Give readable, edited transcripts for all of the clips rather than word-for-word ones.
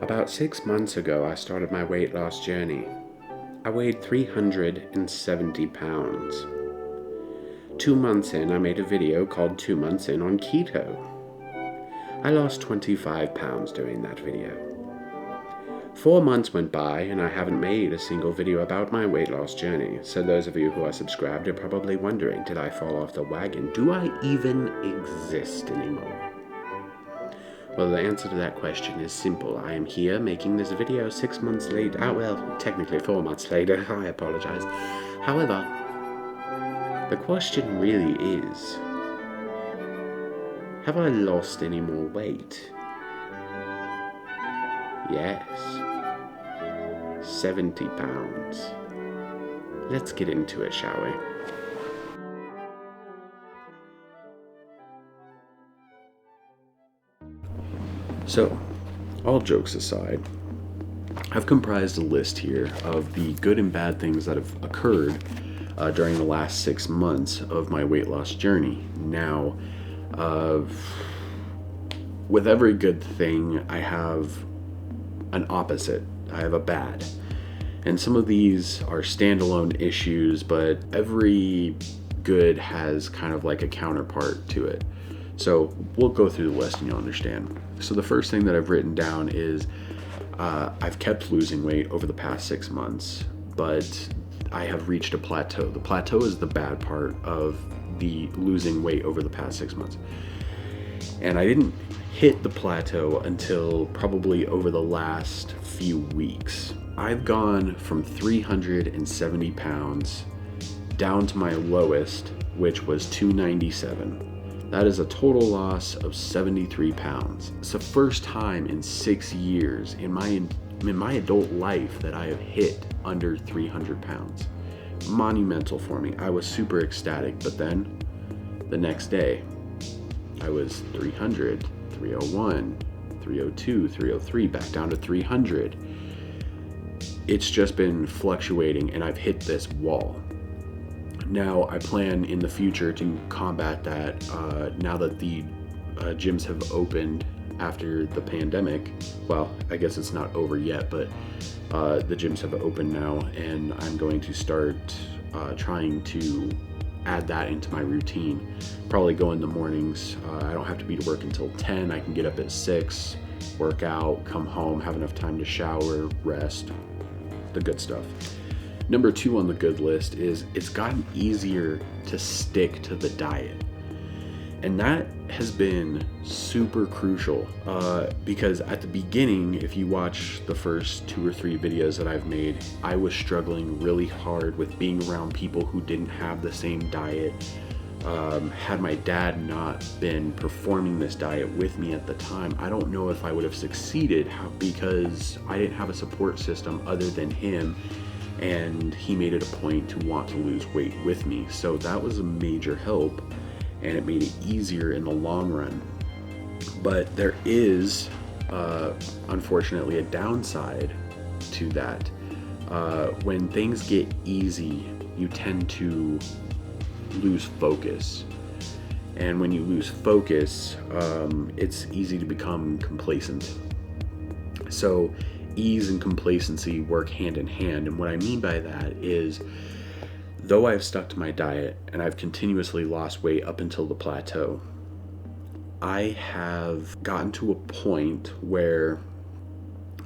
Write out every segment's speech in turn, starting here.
About 6 months ago, I started my weight loss journey. I weighed 370 pounds. 2 months in, I made a video called 2 Months In on Keto. I lost 25 pounds doing that video. 4 months went by and I haven't made a single video about my weight loss journey, so those of you who are subscribed are probably wondering, did I fall off the wagon? Do I even exist anymore? Well, the answer to that question is simple. I am here making this video 6 months later. Technically 4 months later. I apologize. However, the question really is, have I lost any more weight? Yes. 70 pounds. Let's get into it, shall we? So, all jokes aside, I've comprised a list here of the good and bad things that have occurred during the last 6 months of my weight loss journey. Now, with every good thing, I have an opposite. I have a bad. And some of these are standalone issues, but every good has kind of like a counterpart to it. So we'll go through the list and you'll understand. So the first thing that I've written down is I've kept losing weight over the past 6 months, but I have reached a plateau. The plateau is the bad part of the losing weight over the past 6 months. And I didn't hit the plateau until probably over the last few weeks. I've gone from 370 pounds down to my lowest, which was 297. That is a total loss of 73 pounds. It's the first time in 6 years in my adult life that I have hit under 300 pounds. Monumental for me. I was super ecstatic, but then the next day I was 300, 301, 302, 303, back down to 300. It's just been fluctuating and I've hit this wall. Now, I plan in the future to combat that now that the gyms have opened after the pandemic. Well, I guess it's not over yet, but the gyms have opened now, and I'm going to start trying to add that into my routine. Probably go in the mornings. I don't have to be to work until 10. I can get up at 6, work out, come home, have enough time to shower, rest, the good stuff. Number 2 on the good list is it's gotten easier to stick to the diet. And that has been super crucial because at the beginning, if you watch the first 2 or 3 videos that I've made, I was struggling really hard with being around people who didn't have the same diet. Had my dad not been performing this diet with me at the time, I don't know if I would have succeeded because I didn't have a support system other than him. And he made it a point to want to lose weight with me. So that was a major help, and it made it easier in the long run. But there is, unfortunately, a downside to that. When things get easy, you tend to lose focus. And when you lose focus, it's easy to become complacent. So ease and complacency work hand in hand. And what I mean by that is, though I've stuck to my diet and I've continuously lost weight up until the plateau, I have gotten to a point where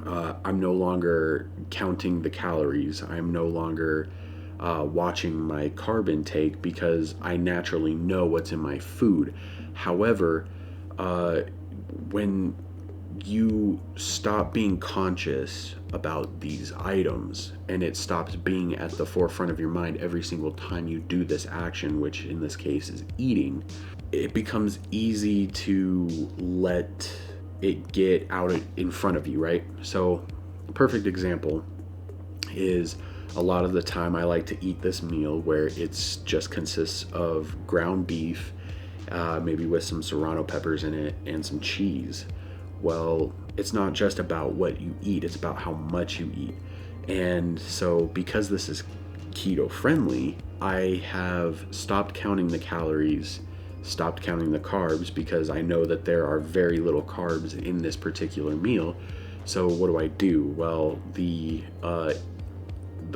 I'm no longer counting the calories. I'm no longer watching my carb intake because I naturally know what's in my food. However, when you stop being conscious about these items and it stops being at the forefront of your mind every single time you do this action, which in this case is eating, it becomes easy to let it get out in front of you, right? So a perfect example is a lot of the time I like to eat this meal where it's just consists of ground beef, maybe with some serrano peppers in it and some cheese. Well, it's not just about what you eat, it's about how much you eat. And so because this is keto friendly, I have stopped counting the calories, stopped counting the carbs, because I know that there are very little carbs in this particular meal. So what do I do? Well, the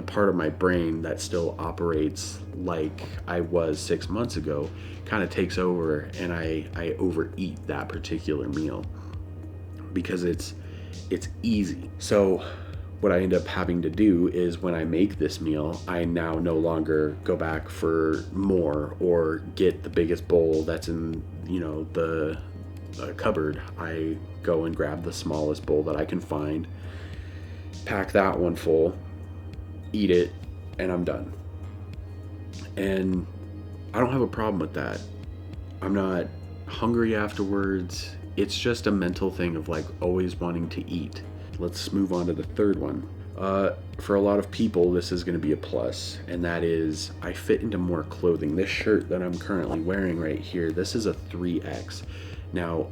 part of my brain that still operates like I was 6 months ago kind of takes over, and I overeat that particular meal because it's easy. So what I end up having to do is when I make this meal, I now no longer go back for more or get the biggest bowl that's in, the cupboard. I go and grab the smallest bowl that I can find, pack that one full, eat it, and I'm done. And I don't have a problem with that. I'm not hungry afterwards. It's just a mental thing of like always wanting to eat. Let's move on to the third one. For a lot of people, this is going to be a plus, and that is I fit into more clothing. This shirt that I'm currently wearing right here, this is a 3X. Now,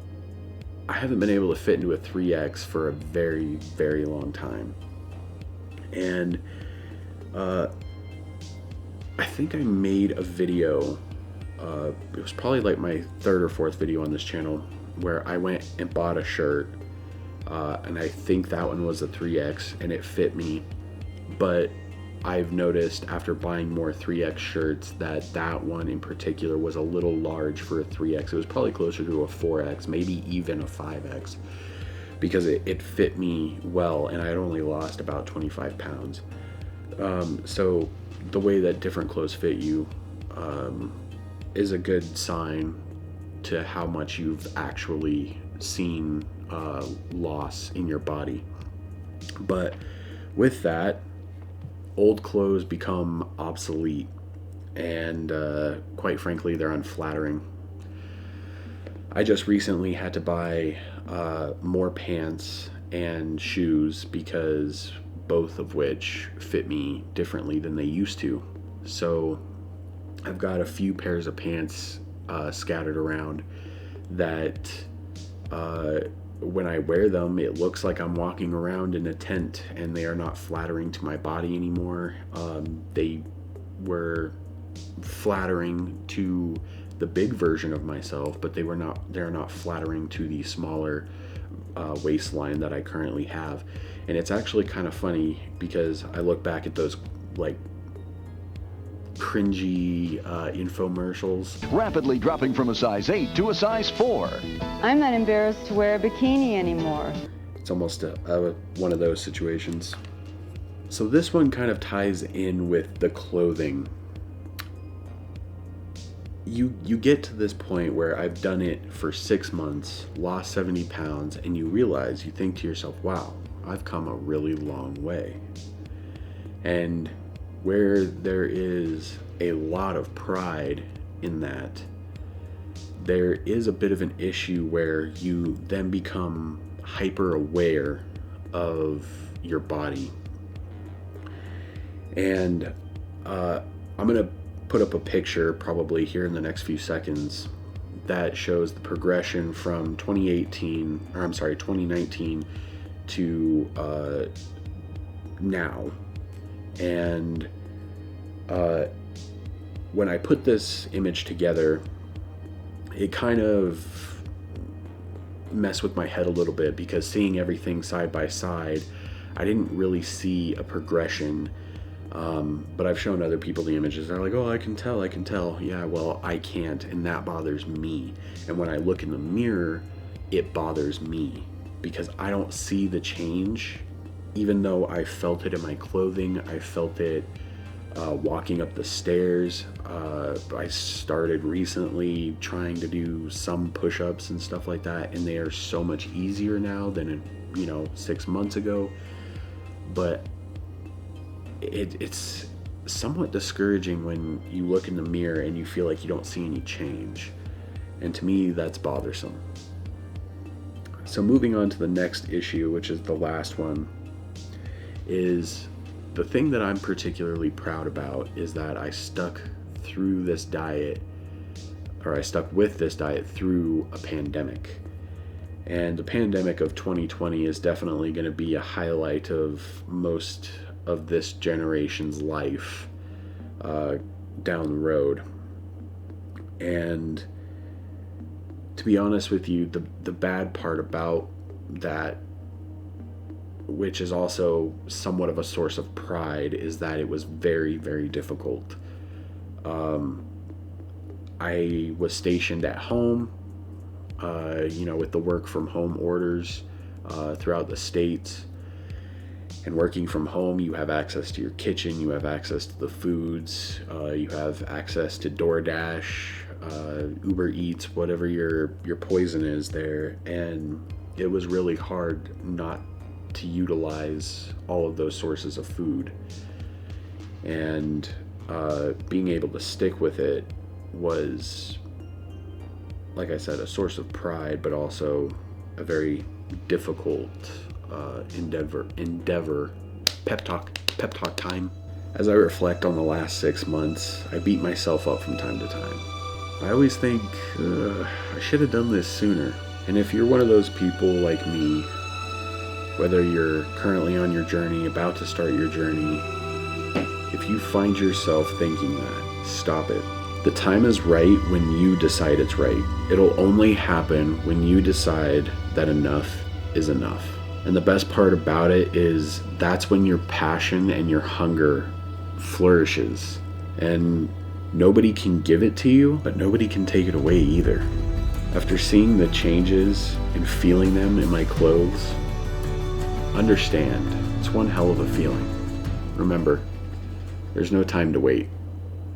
I haven't been able to fit into a 3X for a very, very long time. And I think I made a video, it was probably like my third or fourth video on this channel, where I went and bought a shirt, and I think that one was a 3X, and it fit me. But I've noticed after buying more 3X shirts that one in particular was a little large for a 3X. It was probably closer to a 4X, maybe even a 5X, because it fit me well, and I had only lost about 25 pounds. So the way that different clothes fit you is a good sign to how much you've actually seen loss in your body. But with that, old clothes become obsolete, and quite frankly, they're unflattering. I just recently had to buy more pants and shoes because both of which fit me differently than they used to. So I've got a few pairs of pants scattered around that when I wear them, it looks like I'm walking around in a tent, and they are not flattering to my body anymore. They were flattering to the big version of myself, but they're not flattering to the smaller waistline that I currently have. And it's actually kind of funny because I look back at those like cringy infomercials. Rapidly dropping from a size 8 to a size 4. I'm not embarrassed to wear a bikini anymore. It's almost one of those situations. So this one kind of ties in with the clothing. You get to this point where I've done it for 6 months, lost 70 pounds, and you think to yourself, wow, I've come a really long way. And where there is a lot of pride in that, there is a bit of an issue where you then become hyper aware of your body. And I'm going to put up a picture probably here in the next few seconds that shows the progression from 2019 to now. And when I put this image together, it kind of messed with my head a little bit, because seeing everything side by side, I didn't really see a progression. But I've shown other people the images. They're like, oh, I can tell. Yeah, well, I can't, and that bothers me. And when I look in the mirror, it bothers me because I don't see the change, even though I felt it in my clothing. I felt it walking up the stairs. I started recently trying to do some push-ups and stuff like that, and they are so much easier now than 6 months ago. But it's somewhat discouraging when you look in the mirror and you feel like you don't see any change. And to me, that's bothersome. So moving on to the next issue, which is the last one, is the thing that I'm particularly proud about is that I stuck with this diet through a pandemic. And the pandemic of 2020 is definitely going to be a highlight of most of this generation's life down the road. And to be honest with you, the bad part about that which is also somewhat of a source of pride, is that it was very, very difficult. I was stationed at home, with the work from home orders throughout the states. And working from home, you have access to your kitchen, you have access to the foods, you have access to DoorDash, Uber Eats, whatever your poison is there. And it was really hard not to utilize all of those sources of food. And being able to stick with it was, like I said, a source of pride, but also a very difficult endeavor. Pep talk time. As I reflect on the last 6 months, I beat myself up from time to time. I always think, I should have done this sooner. And if you're one of those people like me, whether you're currently on your journey, about to start your journey, if you find yourself thinking that, stop it. The time is right when you decide it's right. It'll only happen when you decide that enough is enough. And the best part about it is that's when your passion and your hunger flourishes. And nobody can give it to you, but nobody can take it away either. After seeing the changes and feeling them in my clothes, understand, it's one hell of a feeling. Remember, there's no time to wait.